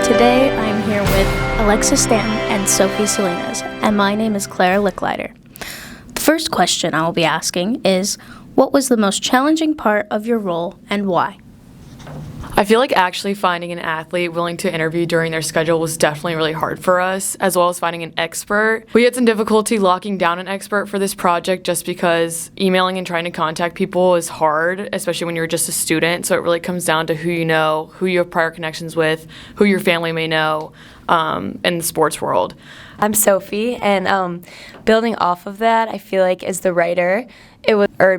Today I'm here with Alexis Stanton and Sophie Salinas, and my name is Clara Licklider. The first question I will be asking is, what was the most challenging part of your role and why? I feel like actually finding an athlete willing to interview during their schedule was definitely really hard for us, as well as finding an expert. We had some difficulty locking down an expert for this project just because emailing and trying to contact people is hard, especially when you're just a student. So it really comes down to who you know, who you have prior connections with, who your family may know in the sports world. I'm Sophie, and building off of that, I feel like as the writer,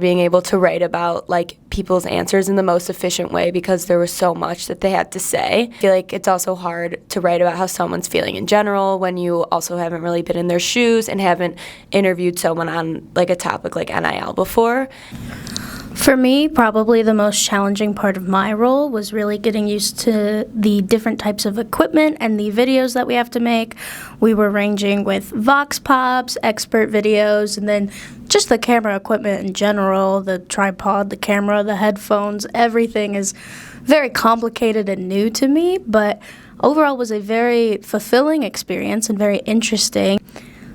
being able to write about like people's answers in the most efficient way because there was so much that they had to say. I feel like it's also hard to write about how someone's feeling in general when you also haven't really been in their shoes and haven't interviewed someone on like a topic like NIL before. For me, probably the most challenging part of my role was really getting used to the different types of equipment and the videos that we have to make. We were ranging with vox pops, expert videos, and then just the camera equipment in general, the tripod, the camera, the headphones, everything is very complicated and new to me, but overall was a very fulfilling experience and very interesting.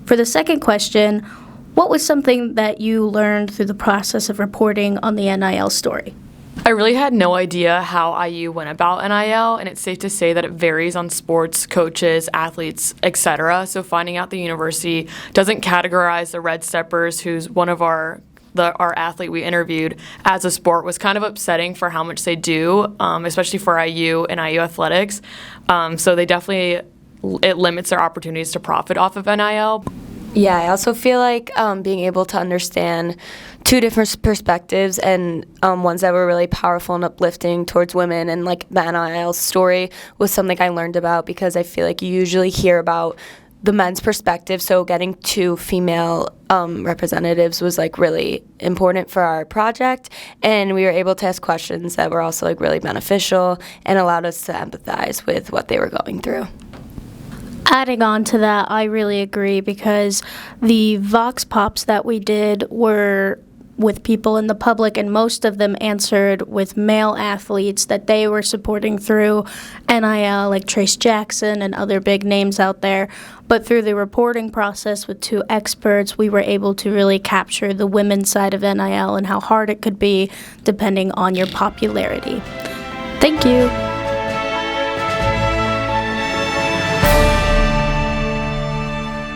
For the second question, what was something that you learned through the process of reporting on the NIL story? I really had no idea how IU went about NIL, and it's safe to say that it varies on sports, coaches, athletes, etc. So finding out the university doesn't categorize the Red Steppers, who's one of our athlete we interviewed, as a sport was kind of upsetting for how much they do, especially for IU and IU athletics. So they definitely, it limits their opportunities to profit off of NIL. Yeah, I also feel like being able to understand two different perspectives and ones that were really powerful and uplifting towards women and like the NIL story was something I learned about because I feel like you usually hear about the men's perspective, so getting two female representatives was like really important for our project, and we were able to ask questions that were also like really beneficial and allowed us to empathize with what they were going through. Adding on to that, I really agree because the vox pops that we did were with people in the public, and most of them answered with male athletes that they were supporting through NIL, like Trace Jackson and other big names out there. But through the reporting process with two experts, we were able to really capture the women's side of NIL and how hard it could be depending on your popularity. Thank you.